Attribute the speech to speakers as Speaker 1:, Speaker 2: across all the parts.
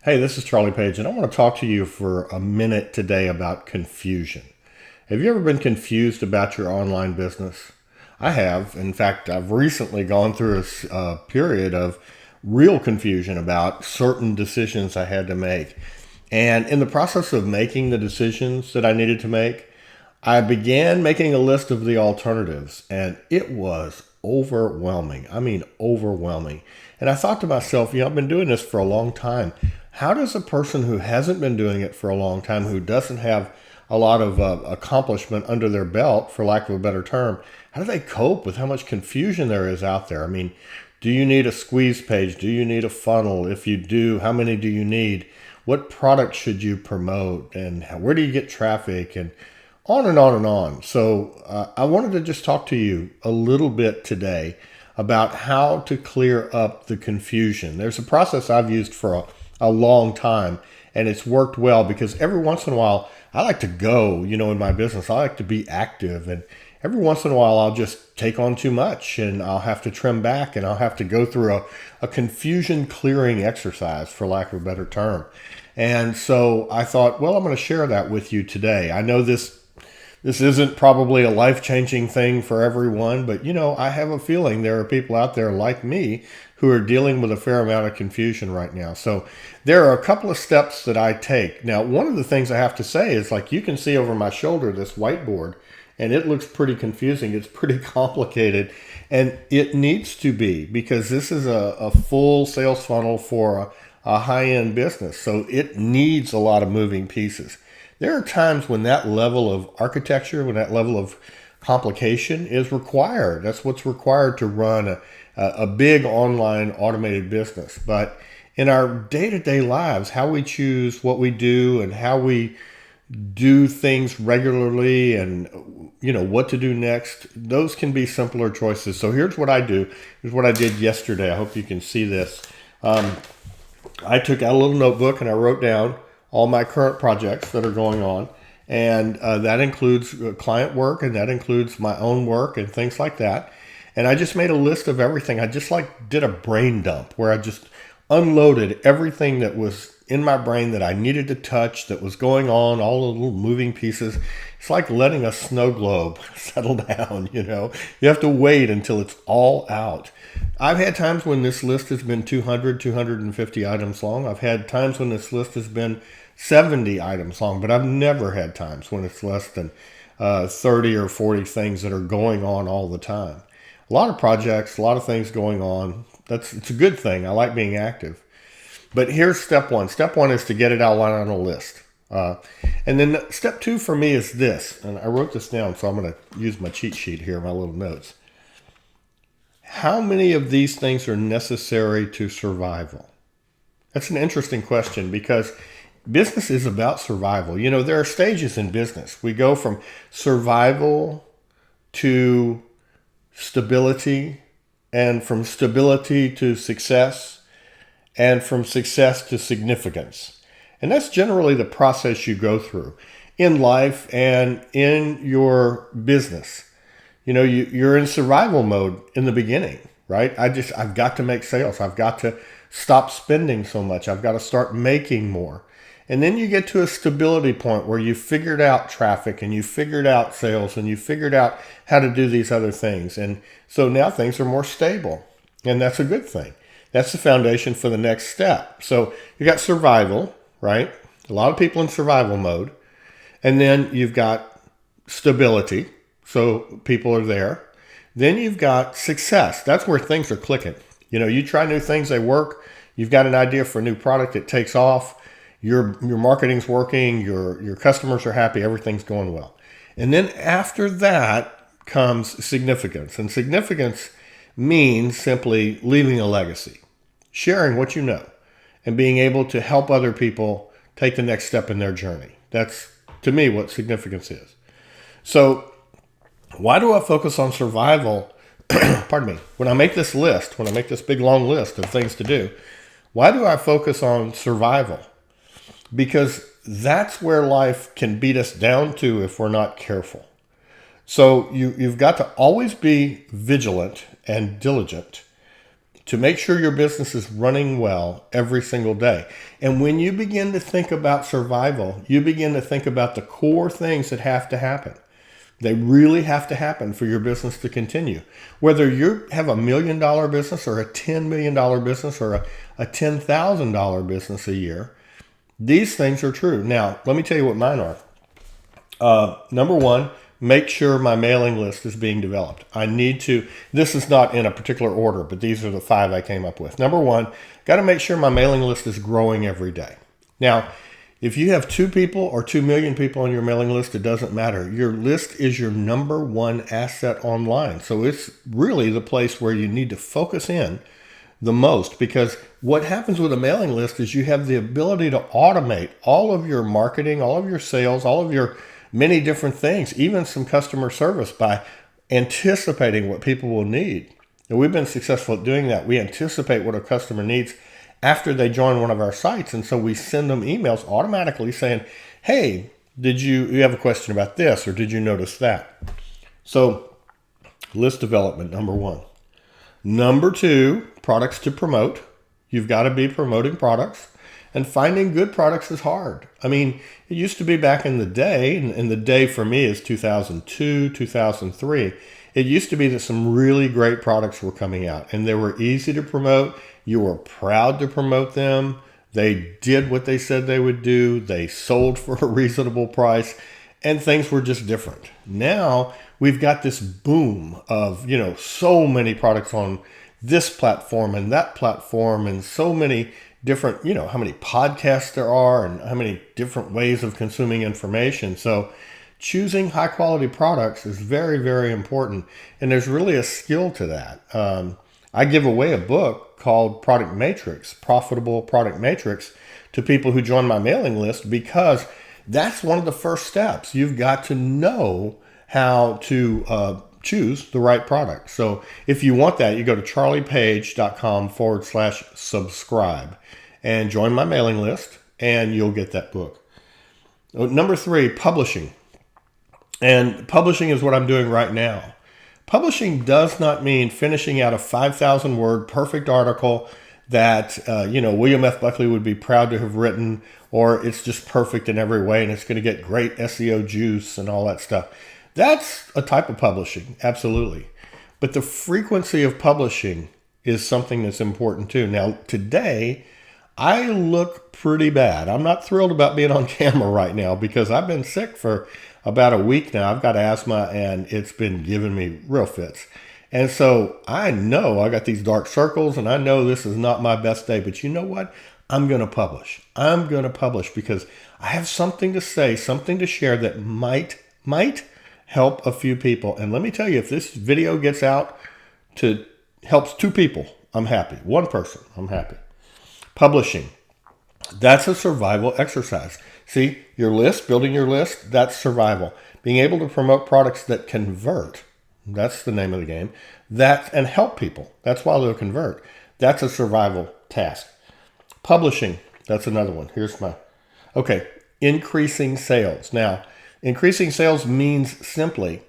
Speaker 1: Hey, this is Charlie Page, and I want to talk to you for a minute today about confusion. Have you ever been confused about your online business? I have. In fact, I've recently gone through a period of real confusion about certain decisions I had to make. And in the process of making the decisions that I needed to make, I began making a list of the alternatives, and it was overwhelming. I mean, overwhelming. And I thought to myself, I've been doing this for a long time. How does a person who hasn't been doing it for a long time, who doesn't have a lot of accomplishment under their belt, for lack of a better term, how do they cope with how much confusion there is out there? I mean, do you need a squeeze page? Do you need a funnel? If you do, how many do you need? What product should you promote? And where do you get traffic? And on and on and on. So I wanted to just talk to you a little bit today about how to clear up the confusion. There's a process I've used for a long time, and it's worked well because every once in a while I like to go, in my business. I like to be active, and every once in a while I'll just take on too much and I'll have to trim back and I'll have to go through a confusion clearing exercise, for lack of a better term. And so I thought, well, I'm going to share that with you today. I know this isn't probably a life-changing thing for everyone, but I have a feeling there are people out there like me who are dealing with a fair amount of confusion right now. So there are a couple of steps that I take. Now, one of the things I have to say is, like, you can see over my shoulder this whiteboard, and it looks pretty confusing. It's pretty complicated, and it needs to be, because this is a full sales funnel for a high-end business. So it needs a lot of moving pieces. There are times when that level of architecture, when that level of complication is required. That's what's required to run a big online automated business. But in our day-to-day lives, how we choose what we do and how we do things regularly and what to do next, those can be simpler choices. So here's what I do. Here's what I did yesterday. I hope you can see this. I took out a little notebook and I wrote down all my current projects that are going on. And that includes client work, and that includes my own work and things like that. And I just made a list of everything. I just did a brain dump where I just unloaded everything that was in my brain that I needed to touch, that was going on, all the little moving pieces. It's like letting a snow globe settle down, You have to wait until it's all out. I've had times when this list has been 200, 250 items long. I've had times when this list has been 70 items long, but I've never had times when it's less than 30 or 40 things that are going on all the time. A lot of projects, a lot of things going on. It's a good thing. I like being active. But here's step one. Step one is to get it outlined on a list. And then step two for me is this, and I wrote this down, so I'm going to use my cheat sheet here, my little notes. How many of these things are necessary to survival? That's an interesting question, because business is about survival. There are stages in business. We go from survival to stability, and from stability to success, and from success to significance. And that's generally the process you go through in life and in your business. You're in survival mode in the beginning, right? I've got to make sales. I've got to stop spending so much. I've got to start making more. And then you get to a stability point where you figured out traffic and you figured out sales and you figured out how to do these other things. And so now things are more stable, and that's a good thing. That's the foundation for the next step. So you got survival, right? A lot of people in survival mode. And then you've got stability. So people are there. Then you've got success. That's where things are clicking. You try new things, they work. You've got an idea for a new product, it takes off. Your marketing's working. Your customers are happy. Everything's going well. And then after that comes significance. And significance means simply leaving a legacy, sharing what you know, and being able to help other people take the next step in their journey. That's, to me, what significance is. So why do I focus on survival? Pardon me. When I make this list, when I make this big long list of things to do, why do I focus on survival? Because that's where life can beat us down to if we're not careful. So you've got to always be vigilant and diligent to make sure your business is running well every single day. And when you begin to think about survival, you begin to think about the core things that have to happen. They really have to happen for your business to continue. Whether you have $1 million business or a $10 million business or a $10,000 business a year, these things are true. Now, let me tell you what mine are. Number one, make sure my mailing list is being developed. I need to, this is not in a particular order, but these are the 5 I came up with. Number one, got to make sure my mailing list is growing every day. Now, if you have 2 people or 2 million people on your mailing list, it doesn't matter. Your list is your number one asset online. So it's really the place where you need to focus in the most, because what happens with a mailing list is you have the ability to automate all of your marketing, all of your sales, all of your many different things, even some customer service, by anticipating what people will need. And we've been successful at doing that. We anticipate what a customer needs after they join one of our sites. And so we send them emails automatically saying, hey, did you have a question about this, or did you notice that? So list development, number one. Number two, products to promote. You've got to be promoting products. And finding good products is hard. I mean, it used to be back in the day, and the day for me is 2002, 2003. It used to be that some really great products were coming out, and they were easy to promote. You were proud to promote them. They did what they said they would do. They sold for a reasonable price, and things were just different. Now we've got this boom of, so many products on this platform and that platform, and so many different, how many podcasts there are and how many different ways of consuming information. So choosing high quality products is very, very important. And there's really a skill to that. I give away a book called Product Matrix, Profitable Product Matrix, to people who join my mailing list, because that's one of the first steps. You've got to know how to choose the right product. So if you want that, you go to charliepage.com/subscribe and join my mailing list, and you'll get that book. Number 3, publishing. And publishing is what I'm doing right now. Publishing does not mean finishing out a 5,000 word perfect article that, William F. Buckley would be proud to have written, or it's just perfect in every way and it's going to get great SEO juice and all that stuff. That's a type of publishing, absolutely. But the frequency of publishing is something that's important too. Now, today, I look pretty bad. I'm not thrilled about being on camera right now because I've been sick for about a week now. I've got asthma and it's been giving me real fits. And so I know I got these dark circles and I know this is not my best day, but you know what? I'm going to publish. I'm going to publish because I have something to say, something to share that might help a few people. And let me tell you, if this video gets out to helps 2 people, I'm happy. 1 person, I'm happy. Publishing, that's a survival exercise. See, your list, building your list, that's survival. Being able to promote products that convert, that's the name of the game, and help people, that's why they'll convert. That's a survival task. Publishing, that's another one. Increasing sales. Now, increasing sales means simply,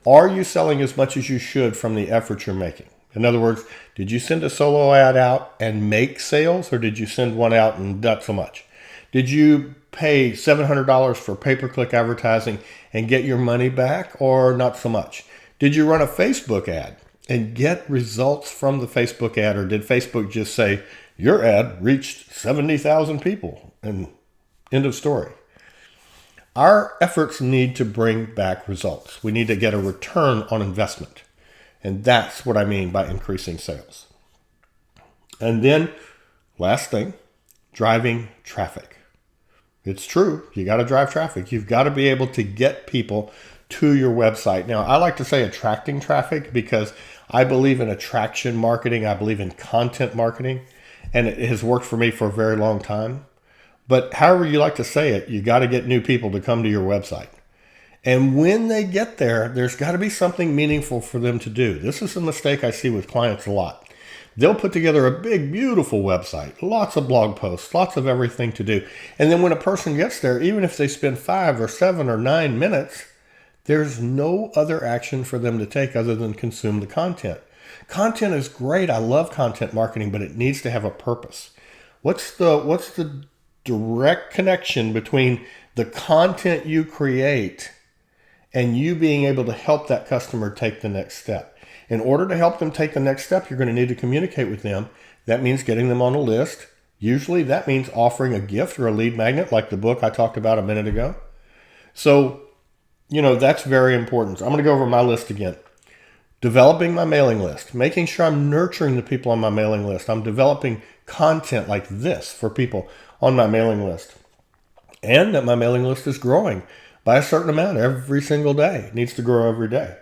Speaker 1: are you selling as much as you should from the effort you're making? In other words, did you send a solo ad out and make sales, or did you send one out and not so much? Did you pay $700 for pay-per-click advertising and get your money back, or not so much? Did you run a Facebook ad and get results from the Facebook ad, or did Facebook just say, your ad reached 70,000 people, and end of story? Our efforts need to bring back results. We need to get a return on investment. And that's what I mean by increasing sales. And then, last thing, driving traffic. It's true. You got to drive traffic. You've got to be able to get people to your website. Now, I like to say attracting traffic because I believe in attraction marketing. I believe in content marketing. And it has worked for me for a very long time. But however you like to say it, you got to get new people to come to your website. And when they get there, there's got to be something meaningful for them to do. This is a mistake I see with clients a lot. They'll put together a big, beautiful website, lots of blog posts, lots of everything to do. And then when a person gets there, even if they spend 5 or 7 or 9 minutes, there's no other action for them to take other than consume the content. Content is great. I love content marketing, but it needs to have a purpose. What's the direct connection between the content you create and you being able to help that customer take the next step? In order to help them take the next step, you're going to need to communicate with them. That means getting them on a list. Usually that means offering a gift or a lead magnet like the book I talked about a minute ago. So, that's very important. So I'm going to go over my list again. Developing my mailing list, making sure I'm nurturing the people on my mailing list. I'm developing content like this for people on my mailing list. And that my mailing list is growing by a certain amount every single day. It needs to grow every day.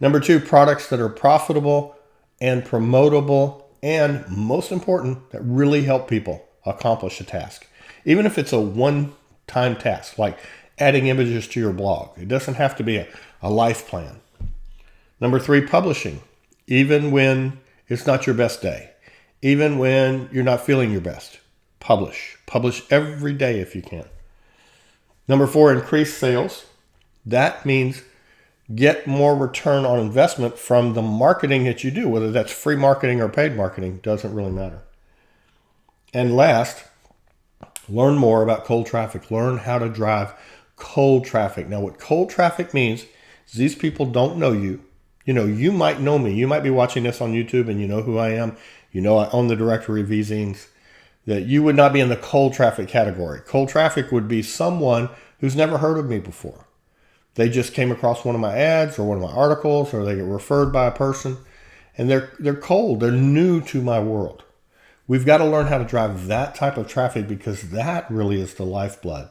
Speaker 1: Number 2, products that are profitable and promotable, and most important, that really help people accomplish a task. Even if it's a one-time task, like adding images to your blog. It doesn't have to be a life plan. Number 3, publishing. Even when it's not your best day. Even when you're not feeling your best. Publish. Publish every day if you can. Number 4, increase sales. That means get more return on investment from the marketing that you do, whether that's free marketing or paid marketing, doesn't really matter. And last, learn more about cold traffic. Learn how to drive cold traffic. Now, what cold traffic means is these people don't know you. You might know me. You might be watching this on YouTube and you know who I am. I own the directory of eZines. That you would not be in the cold traffic category. Cold traffic would be someone who's never heard of me before. They just came across one of my ads or one of my articles, or they get referred by a person, and they're cold. They're new to my world. We've got to learn how to drive that type of traffic because that really is the lifeblood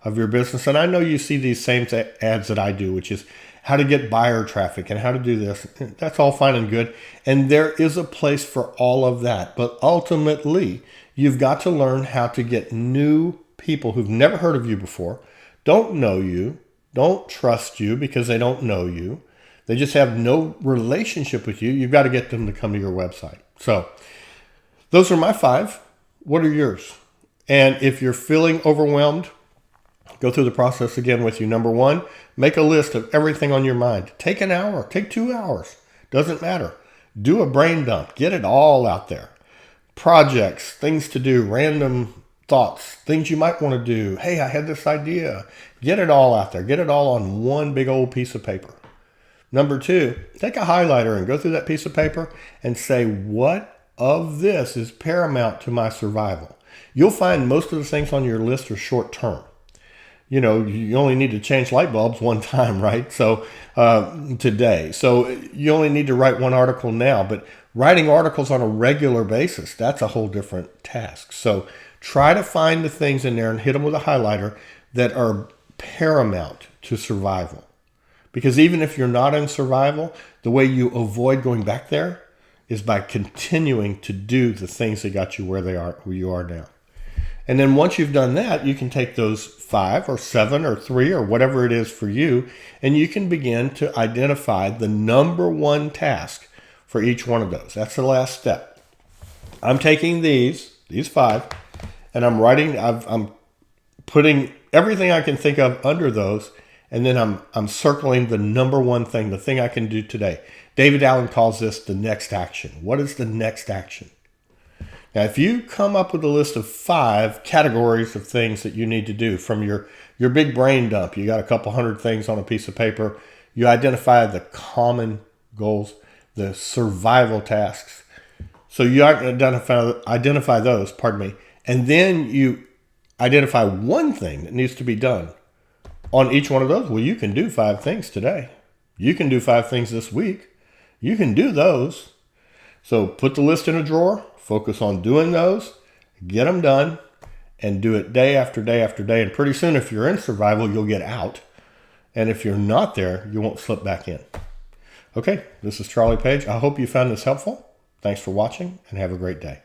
Speaker 1: of your business. And I know you see these same ads that I do, which is how to get buyer traffic and how to do this. That's all fine and good. And there is a place for all of that. But ultimately, you've got to learn how to get new people who've never heard of you before, don't know you, don't trust you because they don't know you. They just have no relationship with you. You've got to get them to come to your website. So those are my 5. What are yours? And if you're feeling overwhelmed, go through the process again with you. Number 1, make a list of everything on your mind. Take an hour, take 2 hours. Doesn't matter. Do a brain dump. Get it all out there. Projects, things to do, random thoughts, things you might want to do. Hey, I had this idea. Get it all out there. Get it all on one big old piece of paper. Number 2, take a highlighter and go through that piece of paper and say, what of this is paramount to my survival? You'll find most of the things on your list are short term. You only need to change light bulbs one time, right? So today. So you only need to write one article now, but writing articles on a regular basis, that's a whole different task. So try to find the things in there and hit them with a highlighter that are paramount to survival. Because even if you're not in survival, the way you avoid going back there is by continuing to do the things that got you where you are now. And then once you've done that, you can take those 5 or 7 or 3 or whatever it is for you, and you can begin to identify the number 1 task for each one of those. That's the last step. I'm taking these 5, and I'm putting everything I can think of under those, and then I'm circling the number 1 thing, the thing I can do today. David Allen calls this the next action. What is the next action? Now, if you come up with a list of 5 categories of things that you need to do from your big brain dump, you got a couple hundred things on a piece of paper, you identify the common goals, the survival tasks. So you identify those, and then you identify one thing that needs to be done on each one of those. Well, you can do 5 things today. You can do 5 things this week. You can do those. So put the list in a drawer, focus on doing those, get them done, and do it day after day after day. And pretty soon, if you're in survival, you'll get out. And if you're not there, you won't slip back in. Okay, this is Charlie Page. I hope you found this helpful. Thanks for watching, and have a great day.